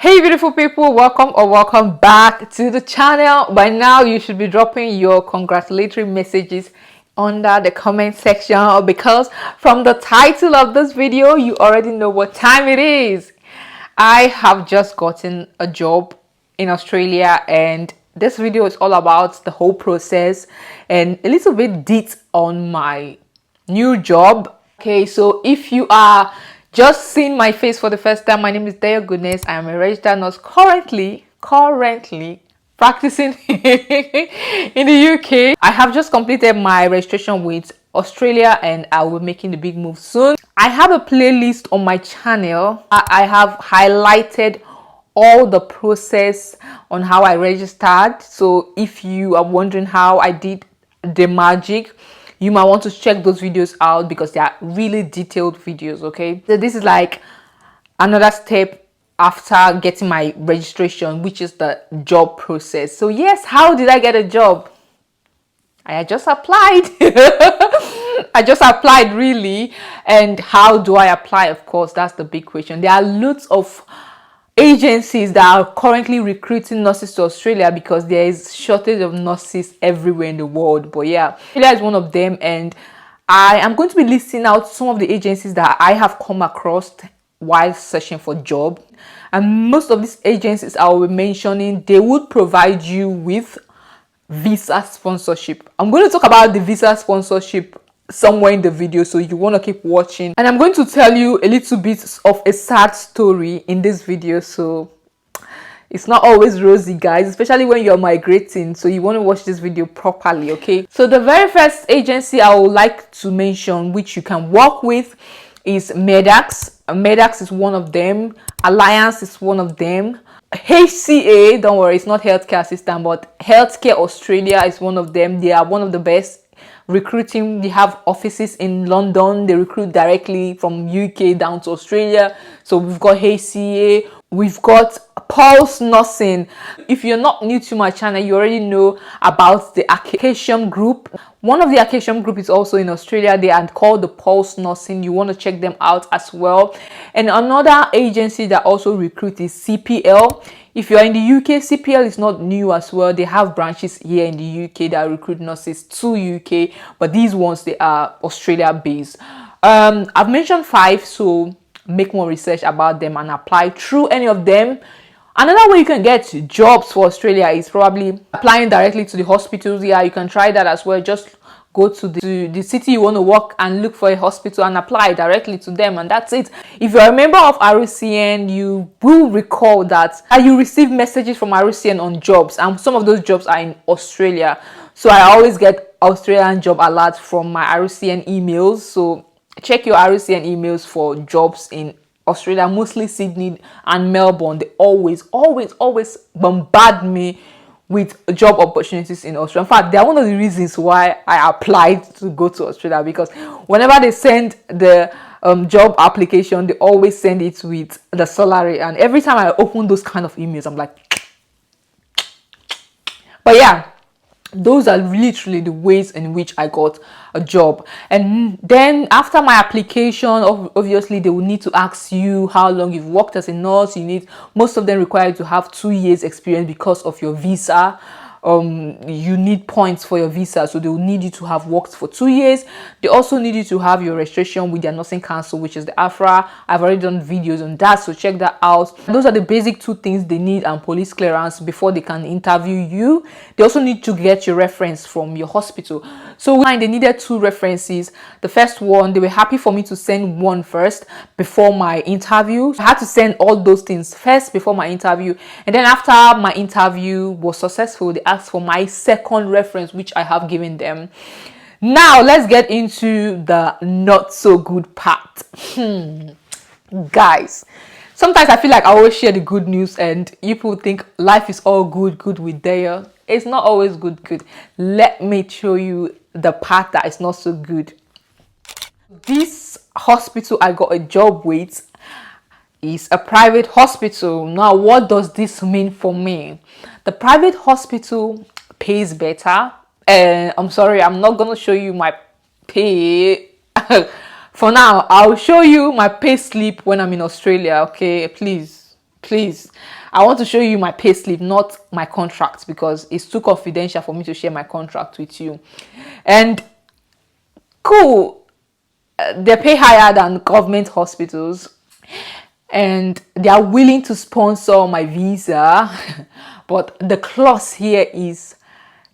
Hey beautiful people, welcome or welcome back to the channel. By now you should be dropping your congratulatory messages under the comment section, because from the title of this video you already know what time it is. I have just gotten a job in Australia, and this video is all about the whole process and a little bit deep on my new job. Okay, so if you are just seeing my face for the first time, my name is Daya Goodness. I am a registered nurse currently practicing in the UK. I have just completed my registration with Australia and I will be making the big move soon. I have a playlist on my channel. I have highlighted all the process on how I registered. So if you are wondering how I did the magic, you might want to check those videos out because they are really detailed videos. Okay, so this is like another step after getting my registration, which is the job process. So yes, how did I get a job? I just applied. I just applied, really. And how do I apply? Of course, that's the big question. There are lots of agencies that are currently recruiting nurses to Australia because there is shortage of nurses everywhere in the world. But yeah, Australia is one of them, and I am going to be listing out some of the agencies that I have come across while searching for job. And most of these agencies I will be mentioning, they would provide you with visa sponsorship. I'm going to talk about the visa sponsorship somewhere in the video, so you want to keep watching, and I'm going to tell you a little bit of a sad story in this video. So it's not always rosy, guys, especially when you're migrating, so you want to watch this video properly. Okay, so the very first agency I would like to mention, which you can work with, is Medax. Medax is one of them. Alliance is one of them. HCA, don't worry, it's not healthcare assistant, but Healthcare Australia is one of them. They are one of the best recruiting. They have offices in London. They recruit directly from UK down to Australia. So we've got HCA, we've got Pulse Nursing. If you're not new to my channel, you already know about the Acacium Group. One of the Acacium Group is also in Australia. They are called the Pulse Nursing. You want to check them out as well. And another agency that also recruits is CPL. If you're in the UK, CPL is not new as well. They have branches here in the UK that recruit nurses to UK, but these ones, they are Australia based. I've mentioned 5, so make more research about them and apply through any of them. Another way you can get jobs for Australia is probably applying directly to the hospitals. Yeah, you can try that as well. Just go to the city you want to work and look for a hospital and apply directly to them, and that's it. If you're a member of RCN, you will recall that you receive messages from RCN on jobs, and some of those jobs are in Australia. So I always get Australian job alerts from my RCN emails. So check your RCN emails for jobs in Australia, mostly Sydney and Melbourne. They always bombard me with job opportunities in Australia. In fact, they are one of the reasons why I applied to go to Australia, because whenever they send the job application, they always send it with the salary, and every time I open those kind of emails, I'm like, but yeah, those are literally the ways in which I got a job. And then after my application, obviously they will need to ask you how long you've worked as a nurse. Most of them require you to have 2 years experience because of your visa. You need points for your visa, so they will need you to have worked for 2 years. They also need you to have your registration with their nursing council, which is the AFRA. I've already done videos on that, so check that out. Those are the basic 2 things they need, and police clearance before they can interview you. They also need to get your reference from your hospital. So they needed 2 references. The first one, they were happy for me to send one first before my interview. I had to send all those things first before my interview, and then after my interview was successful, they asked for my second reference, which I have given them. Now let's get into the not so good part. Guys, sometimes I feel like I always share the good news and people think life is all good with Daya. It's not always good. Let me show you the part that is not so good. This hospital I got a job with is a private hospital. Now, what does this mean for me? The private hospital pays better. And I'm sorry, I'm not gonna show you my pay for now. I'll show you my pay slip when I'm in Australia. Okay, please Please, I want to show you my payslip, not my contract, because it's too confidential for me to share my contract with you. And cool, they pay higher than government hospitals, and they are willing to sponsor my visa. But the clause here is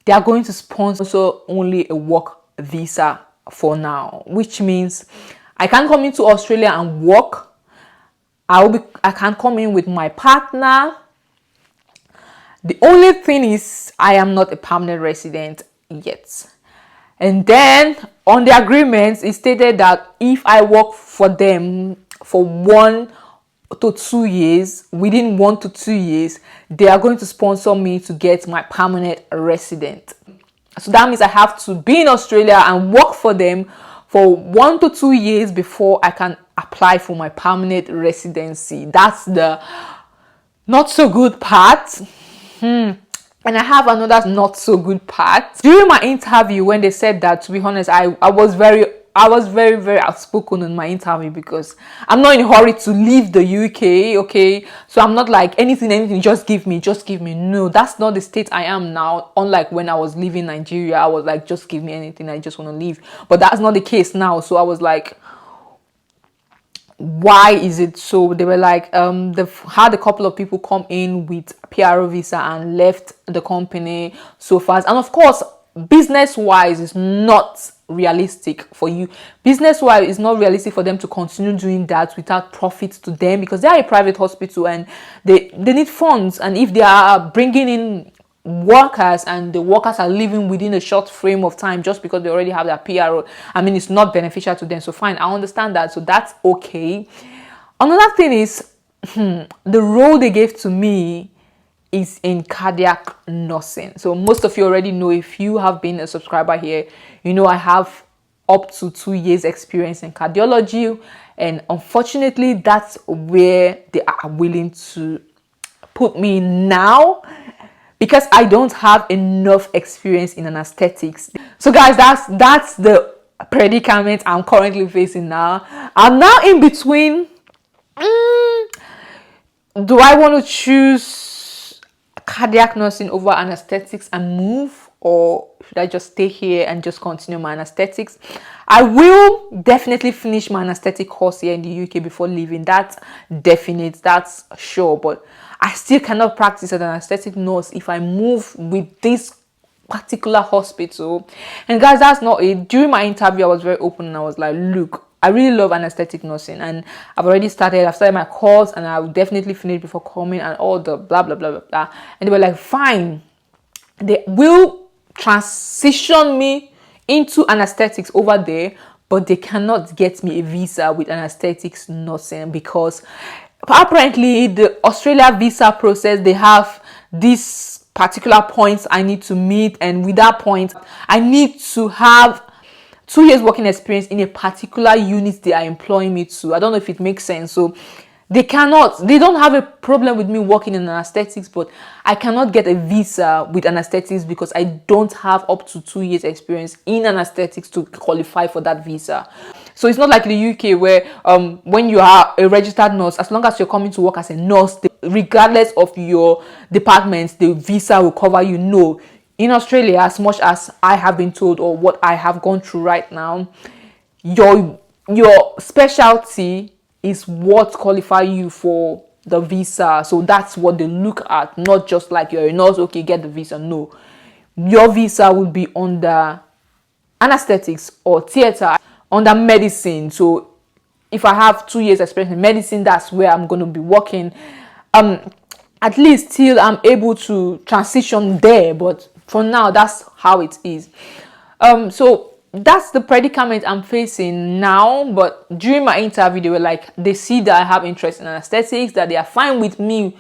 they are going to sponsor only a work visa for now, which means I can't come into Australia and work. I can come in with my partner. The only thing is I am not a permanent resident yet. And then on the agreement, it stated that if I work for them for 1 to 2 years, within 1 to 2 years, they are going to sponsor me to get my permanent resident. So that means I have to be in Australia and work for them for 1 to 2 years before I can apply for my permanent residency. That's the not so good part. And I have another not so good part. During my interview, when they said that, to be honest, I was very outspoken in my interview, because I'm not in a hurry to leave the UK, okay? So I'm not like anything, just give me. No, that's not the state I am now. Unlike when I was leaving Nigeria, I was like, just give me anything, I just want to leave. But that's not the case now. So I was like, why is it so? They were like, they've had a couple of people come in with PRO visa and left the company so fast. And of course, business wise, it's not realistic for you. Business wise, it's not realistic for them to continue doing that without profits to them, because they are a private hospital and they need funds. And if they are bringing in workers and the workers are living within a short frame of time just because they already have their PRO, I mean, it's not beneficial to them. So fine, I understand that. So that's okay. Another thing is the role they gave to me is in cardiac nursing. So most of you already know, if you have been a subscriber here, you know I have up to 2 years experience in cardiology, and unfortunately that's where they are willing to put me now, because I don't have enough experience in anesthetics. So guys, that's the predicament I'm currently facing now. I'm now in between. Do I want to choose cardiac nursing over anesthetics and move, or should I just stay here and just continue my anesthetics? I will definitely finish my anesthetic course here in the UK before leaving. That's definite, that's sure. But I still cannot practice as an anesthetic nurse if I move with this particular hospital. And guys, that's not it. During my interview, I was very open and I was like, look, I really love anesthetic nursing, and I've started my course, and I will definitely finish before coming, and all the blah blah blah blah blah. And they were like, fine, they will transition me into anesthetics over there, but they cannot get me a visa with anesthetics nursing, because apparently the Australia visa process, they have these particular points I need to meet, and with that point I need to have 2 years working experience in a particular unit they are employing me to. I don't know if it makes sense. So they don't have a problem with me working in anesthetics, but I cannot get a visa with anesthetics because I don't have up to 2 years experience in anesthetics to qualify for that visa. So it's not like the UK where when you are a registered nurse, as long as you're coming to work as a nurse, regardless of your department, the visa will cover you. No. In Australia, as much as I have been told, or what I have gone through right now, your specialty is what qualifies you for the visa. So that's what they look at, not just like you're a nurse, okay, get the visa. No, your visa will be under anesthetics or theater, under medicine. So if I have 2 years experience in medicine, that's where I'm going to be working. At least till I'm able to transition there. But for now, that's how it is. So that's the predicament I'm facing now. But during my interview, they were like, they see that I have interest in anesthetics, that they are fine with me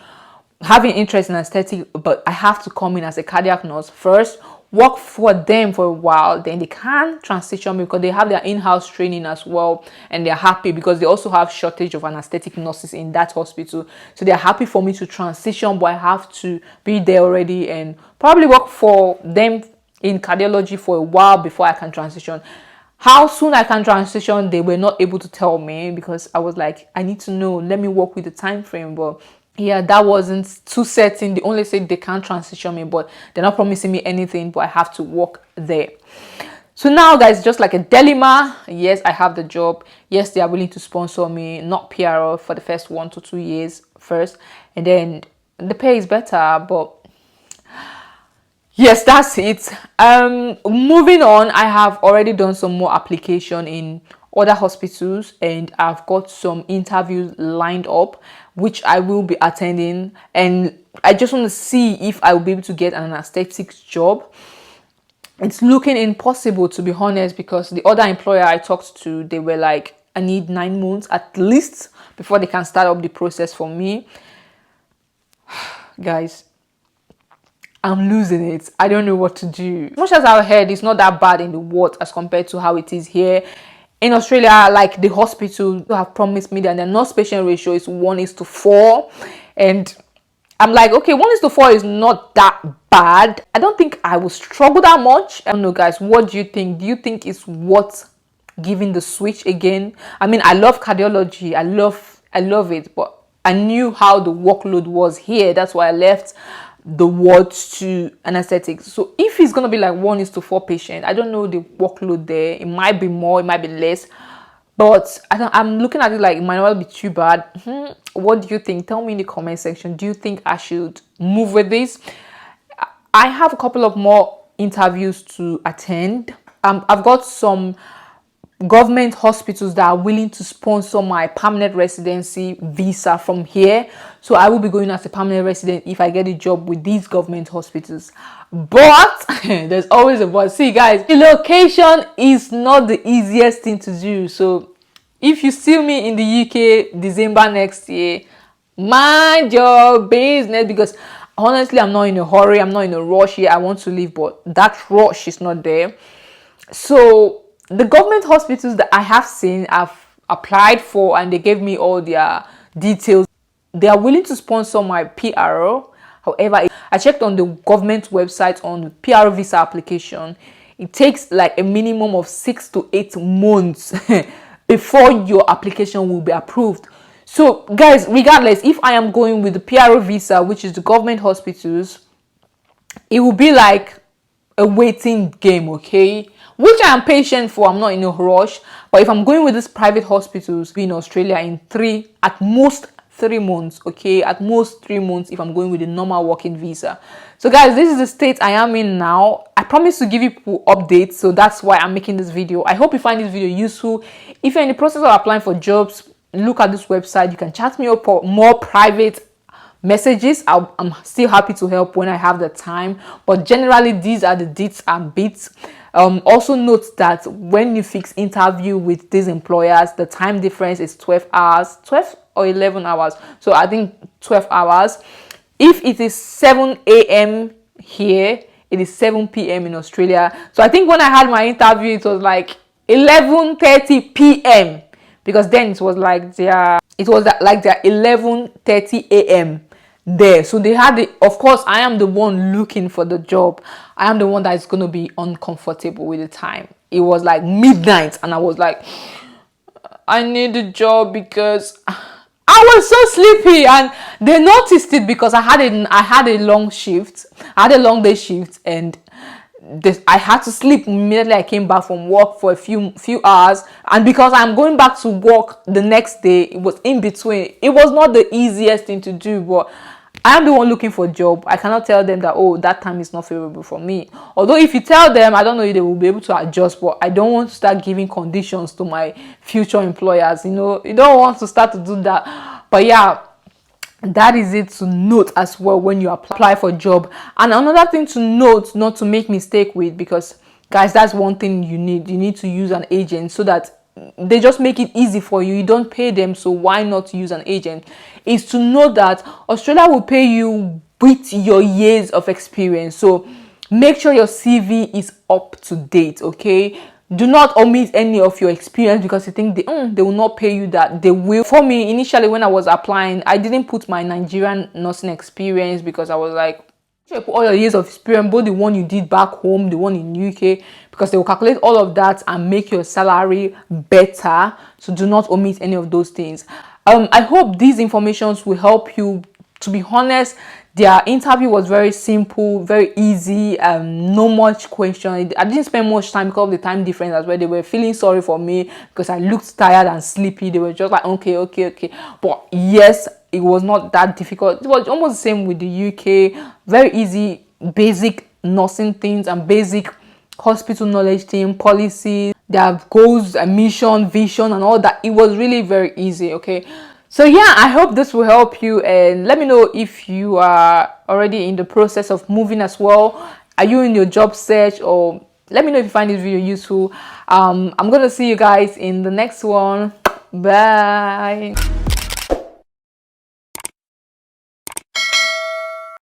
having interest in anesthetics, but I have to come in as a cardiac nurse first, work for them for a while, then they can transition me, because they have their in-house training as well, and they're happy because they also have shortage of anesthetic nurses in that hospital. So they're happy for me to transition, but I have to be there already and probably work for them in cardiology for a while before I can transition. How soon I can transition, they were not able to tell me, because I was like, I need to know, let me work with the time frame. But yeah, that wasn't too certain. They only said they can't transition me, but they're not promising me anything, but I have to work there. So now, guys, just like a dilemma. Yes, I have the job. Yes, they are willing to sponsor me, not PR for the first 1 to 2 years first, and then the pay is better. But yes, that's it. Moving on, I have already done some more application in other hospitals, and I've got some interviews lined up which I will be attending, and I just want to see if I will be able to get an aesthetics job. It's looking impossible, to be honest, because the other employer I talked to, they were like, I need 9 months at least before they can start up the process for me. Guys, I'm losing it. I don't know what to do. As much as I've heard, it's not that bad in the ward as compared to how it is here in Australia. Like, the hospital have promised me that the nurse patient ratio is 1:4, and I'm like, okay, 1:4 is not that bad. I don't think I will struggle that much. I don't know, guys. What do you think? Do you think it's worth giving the switch again? I mean, I love cardiology. I love it, but I knew how the workload was here. That's why I left the wards to anesthetics. So if it's gonna be like 1:4 patient, I don't know the workload there. It might be more, it might be less. But I'm looking at it like it might not be too bad. What do you think? Tell me in the comment section. Do you think I should move with this? I have a couple of more interviews to attend. I've got some government hospitals that are willing to sponsor my permanent residency visa from here. So I will be going as a permanent resident if I get a job with these government hospitals. But there's always a but. See, guys, relocation is not the easiest thing to do. So if you see me in the UK December next year, mind your business, because honestly, I'm not in a hurry. I'm not in a rush here. I want to leave, but that rush is not there. So the government hospitals that I have seen, I've applied for, and they gave me all their details. They are willing to sponsor my PRO. However, I checked on the government website on the PRO visa application. It takes like a minimum of 6 to 8 months before your application will be approved. So, guys, regardless, if I am going with the PRO visa, which is the government hospitals, it will be like a waiting game, okay? Which I am patient for. I'm not in a rush. But if I'm going with these private hospitals in Australia in at most 3 months, okay? At most 3 months if I'm going with a normal working visa. So, guys, this is the state I am in now. I promise to give you updates, so that's why I'm making this video. I hope you find this video useful. If you're in the process of applying for jobs, look at this website. You can chat me up for more private messages. I'm still happy to help when I have the time, but generally these are the deets and bits. Also note that when you fix interview with these employers, the time difference is 12 hours, 12 or 11 hours. So I think 12 hours. If it is 7 a.m. here, it is 7 p.m. in Australia. So I think when I had my interview, it was like 11:30 p.m. because then it was like their 11:30 a.m. there. So they had the, of course, I am the one looking for the job. I am the one that is going to be uncomfortable with the time. It was like midnight, and I was like, I need a job because I was so sleepy, and they noticed it because I had a long shift. I had a long day shift, and I had to sleep immediately. I came back from work for a few hours, and because I'm going back to work the next day, it was in between. It was not the easiest thing to do, but I am the one looking for a job. I cannot tell them that, oh, that time is not favorable for me. Although if you tell them, I don't know if they will be able to adjust, but I don't want to start giving conditions to my future employers. You know, you don't want to start to do that. But yeah, that is it to note as well when you apply for a job. And another thing to note, not to make mistake with, because guys, that's one thing you need to use an agent, so that they just make it easy for you. You don't pay them, so why not use an agent? Is to know that Australia will pay you with your years of experience. So make sure your CV is up to date, okay? Do not omit any of your experience because you think they will not pay you that. They will. For me, initially when I was applying, I didn't put my Nigerian nursing experience because I was like, check all your years of experience, both the one you did back home, the one in UK, because they will calculate all of that and make your salary better. So do not omit any of those things. I hope these informations will help you to be honest, their interview was very simple, very easy, no much question. I didn't spend much time because of the time difference as well. They were feeling sorry for me because I looked tired and sleepy. They were just like, okay. But yes, it was not that difficult. It was almost the same with the UK. Very easy, basic nursing things and basic hospital knowledge thing, policies, their goals, mission, vision, and all that. It was really very easy. Okay. So yeah, I hope this will help you, and let me know if you are already in the process of moving as well. Are you in your job search? Or let me know if you find this video useful. I'm gonna see you guys in the next one. Bye.